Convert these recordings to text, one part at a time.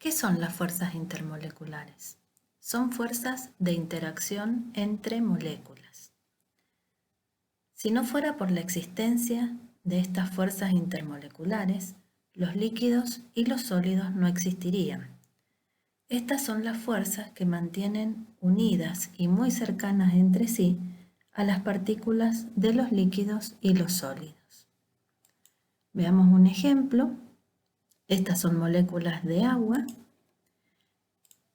¿Qué son las fuerzas intermoleculares? Son fuerzas de interacción entre moléculas. Si no fuera por la existencia de estas fuerzas intermoleculares, los líquidos y los sólidos no existirían. Estas son las fuerzas que mantienen unidas y muy cercanas entre sí a las partículas de los líquidos y los sólidos. Veamos un ejemplo. Estas son moléculas de agua.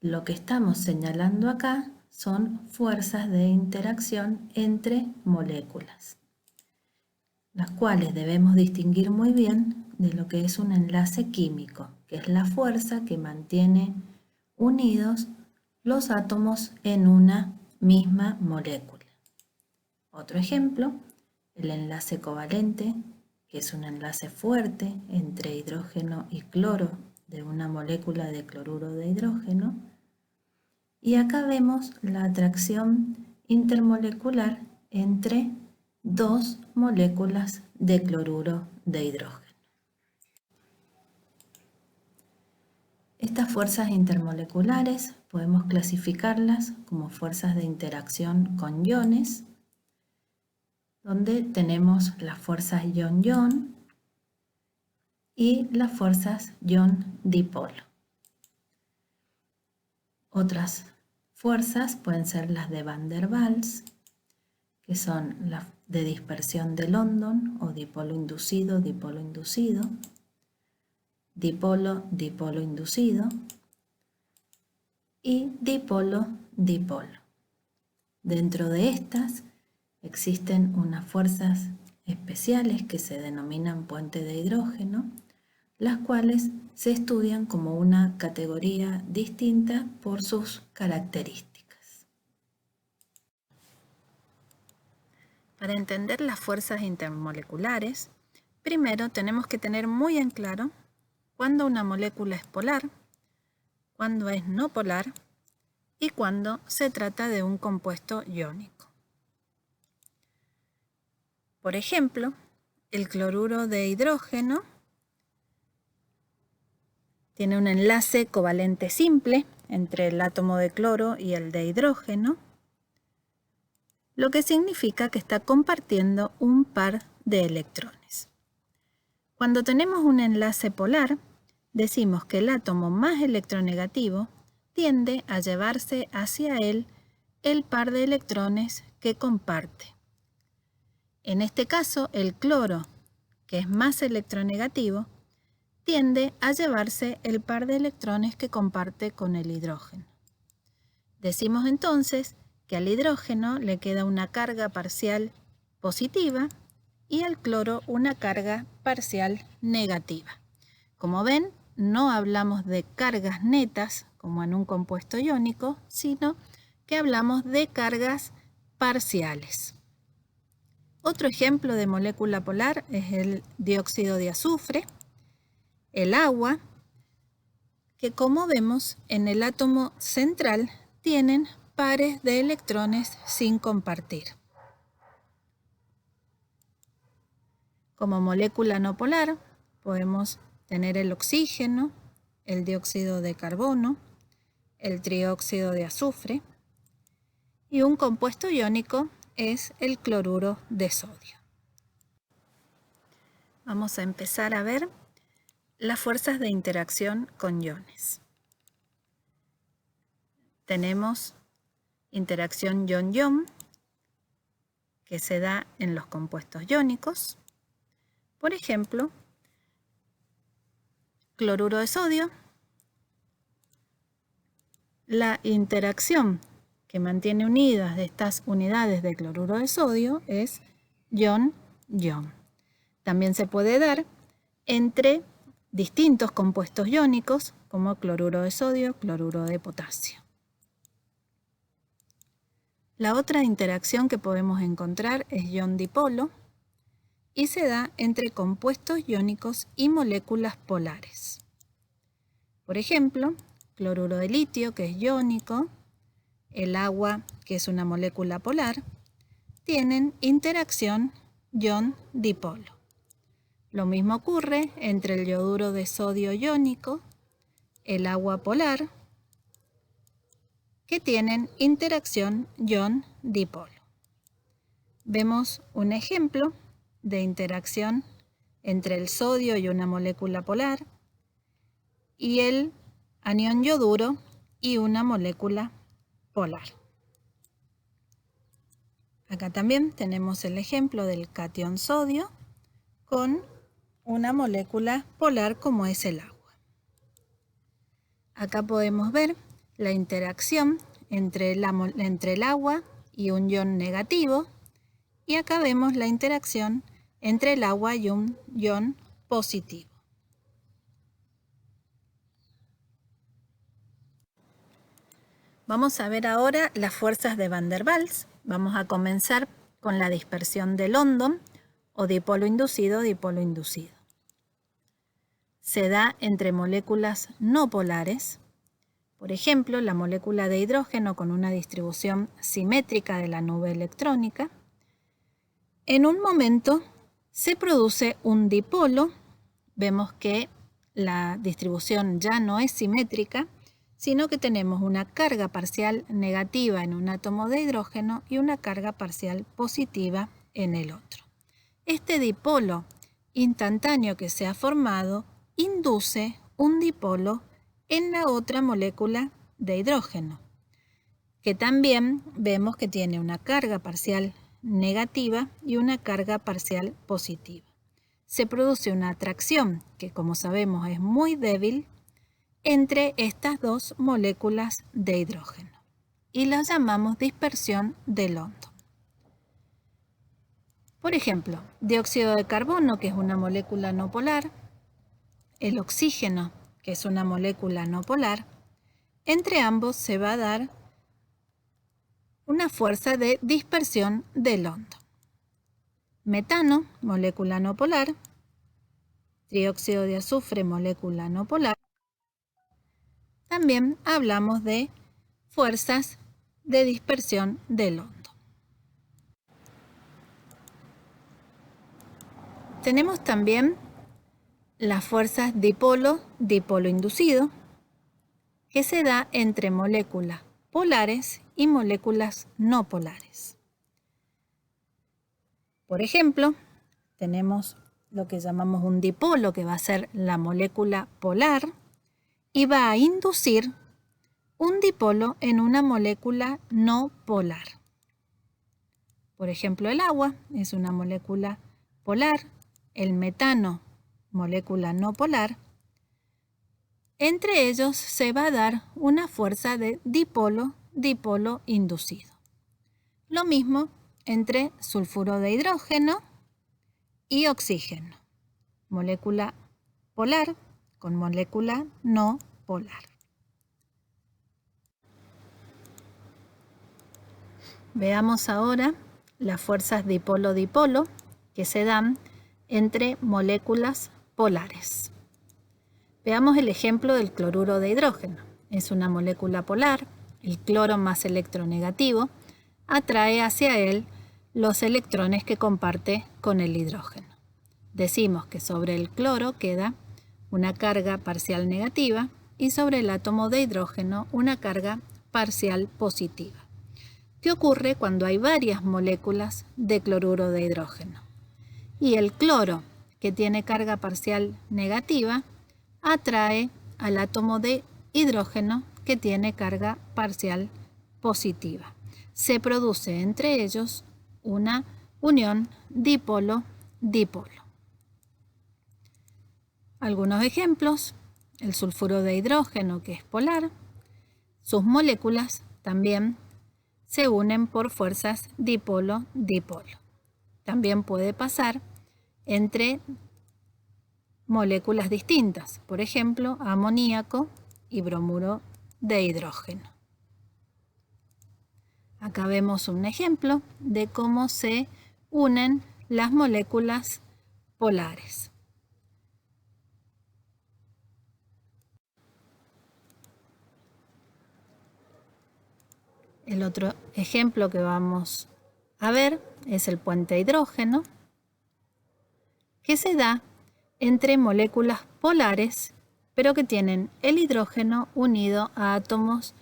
Lo que estamos señalando acá son fuerzas de interacción entre moléculas, las cuales debemos distinguir muy bien de lo que es un enlace químico, que es la fuerza que mantiene unidos los átomos en una misma molécula. Otro ejemplo, el enlace covalente, que es un enlace fuerte entre hidrógeno y cloro de una molécula de cloruro de hidrógeno. Y acá vemos la atracción intermolecular entre dos moléculas de cloruro de hidrógeno. Estas fuerzas intermoleculares podemos clasificarlas como fuerzas de interacción con iones, donde tenemos las fuerzas ion-ion y las fuerzas ion-dipolo. Otras fuerzas pueden ser las de Van der Waals, que son las de dispersión de London o dipolo inducido, dipolo, dipolo inducido y dipolo, dipolo. Dentro de estas existen unas fuerzas especiales que se denominan puente de hidrógeno, las cuales se estudian como una categoría distinta por sus características. Para entender las fuerzas intermoleculares, primero tenemos que tener muy en claro cuándo una molécula es polar, cuándo es no polar y cuándo se trata de un compuesto iónico. Por ejemplo, el cloruro de hidrógeno tiene un enlace covalente simple entre el átomo de cloro y el de hidrógeno, lo que significa que está compartiendo un par de electrones. Cuando tenemos un enlace polar, decimos que el átomo más electronegativo tiende a llevarse hacia él el par de electrones que comparte. En este caso, el cloro, que es más electronegativo, tiende a llevarse el par de electrones que comparte con el hidrógeno. Decimos entonces que al hidrógeno le queda una carga parcial positiva y al cloro una carga parcial negativa. Como ven, no hablamos de cargas netas como en un compuesto iónico, sino que hablamos de cargas parciales. Otro ejemplo de molécula polar es el dióxido de azufre, el agua, que como vemos en el átomo central tienen pares de electrones sin compartir. Como molécula no polar podemos tener el oxígeno, el dióxido de carbono, el trióxido de azufre y un compuesto iónico es el cloruro de sodio. Vamos a empezar a ver las fuerzas de interacción con iones. Tenemos interacción ion-ion, que se da en los compuestos iónicos. Por ejemplo, cloruro de sodio. La interacción que mantiene unidas estas unidades de cloruro de sodio es ion-ion. También se puede dar entre distintos compuestos iónicos como cloruro de sodio, cloruro de potasio. La otra interacción que podemos encontrar es ion-dipolo y se da entre compuestos iónicos y moléculas polares. Por ejemplo, cloruro de litio, que es iónico, el agua, que es una molécula polar, tienen interacción ion-dipolo. Lo mismo ocurre entre el yoduro de sodio iónico el agua polar, que tienen interacción ion-dipolo. Vemos un ejemplo de interacción entre el sodio y una molécula polar y el anión yoduro y una molécula polar. Acá también tenemos el ejemplo del catión sodio con una molécula polar como es el agua. Acá podemos ver la interacción entre el agua y un ion negativo, y acá vemos la interacción entre el agua y un ion positivo. Vamos a ver ahora las fuerzas de Van der Waals. Vamos a comenzar con la dispersión de London o dipolo inducido. Se da entre moléculas no polares. Por ejemplo, la molécula de hidrógeno con una distribución simétrica de la nube electrónica. En un momento se produce un dipolo. Vemos que la distribución ya no es simétrica, sino que tenemos una carga parcial negativa en un átomo de hidrógeno y una carga parcial positiva en el otro. Este dipolo instantáneo que se ha formado induce un dipolo en la otra molécula de hidrógeno, que también vemos que tiene una carga parcial negativa y una carga parcial positiva. Se produce una atracción, que como sabemos es muy débil, entre estas dos moléculas de hidrógeno y la llamamos dispersión de London. Por ejemplo, dióxido de carbono, que es una molécula no polar, el oxígeno, que es una molécula no polar, entre ambos se va a dar una fuerza de dispersión de London. Metano, molécula no polar, trióxido de azufre, molécula no polar. También hablamos de fuerzas de dispersión de London. Tenemos también las fuerzas dipolo-dipolo inducido, que se da entre moléculas polares y moléculas no polares. Por ejemplo, tenemos lo que llamamos un dipolo, que va a ser la molécula polar, y va a inducir un dipolo en una molécula no polar. Por ejemplo, el agua es una molécula polar, el metano, molécula no polar. Entre ellos se va a dar una fuerza de dipolo-dipolo inducido. Lo mismo entre sulfuro de hidrógeno y oxígeno, molécula polar con molécula no polar. Veamos ahora las fuerzas dipolo-dipolo que se dan entre moléculas polares. Veamos el ejemplo del cloruro de hidrógeno. Es una molécula polar, el cloro más electronegativo atrae hacia él los electrones que comparte con el hidrógeno. Decimos que sobre el cloro queda una carga parcial negativa y sobre el átomo de hidrógeno una carga parcial positiva. ¿Qué ocurre cuando hay varias moléculas de cloruro de hidrógeno? Y el cloro, que tiene carga parcial negativa, atrae al átomo de hidrógeno que tiene carga parcial positiva. Se produce entre ellos una unión dipolo-dipolo. Algunos ejemplos: el sulfuro de hidrógeno, que es polar, sus moléculas también se unen por fuerzas dipolo-dipolo. También puede pasar entre moléculas distintas, por ejemplo, amoníaco y bromuro de hidrógeno. Acá vemos un ejemplo de cómo se unen las moléculas polares. El otro ejemplo que vamos a ver es el puente hidrógeno, que se da entre moléculas polares pero que tienen el hidrógeno unido a átomos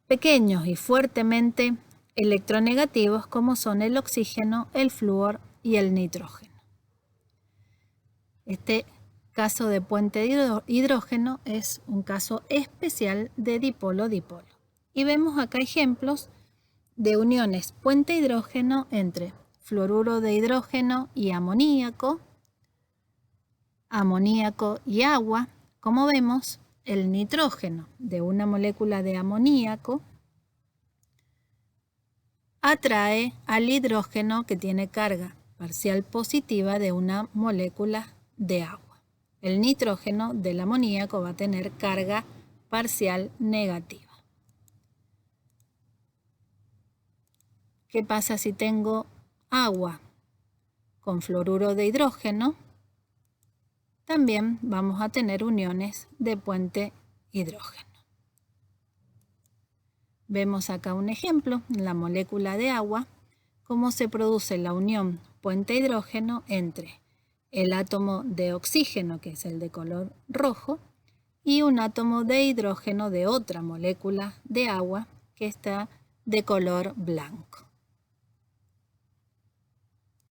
pequeños y fuertemente electronegativos como son el oxígeno, el flúor y el nitrógeno. Este caso de puente de hidrógeno es un caso especial de dipolo-dipolo. Y vemos acá ejemplos de uniones puente hidrógeno entre fluoruro de hidrógeno y amoníaco, amoníaco y agua. Como vemos, el nitrógeno de una molécula de amoníaco atrae al hidrógeno que tiene carga parcial positiva de una molécula de agua. El nitrógeno del amoníaco va a tener carga parcial negativa. ¿Qué pasa si tengo agua con fluoruro de hidrógeno? También vamos a tener uniones de puente hidrógeno. Vemos acá un ejemplo, en la molécula de agua, cómo se produce la unión puente hidrógeno entre el átomo de oxígeno, que es el de color rojo, y un átomo de hidrógeno de otra molécula de agua, que está de color blanco.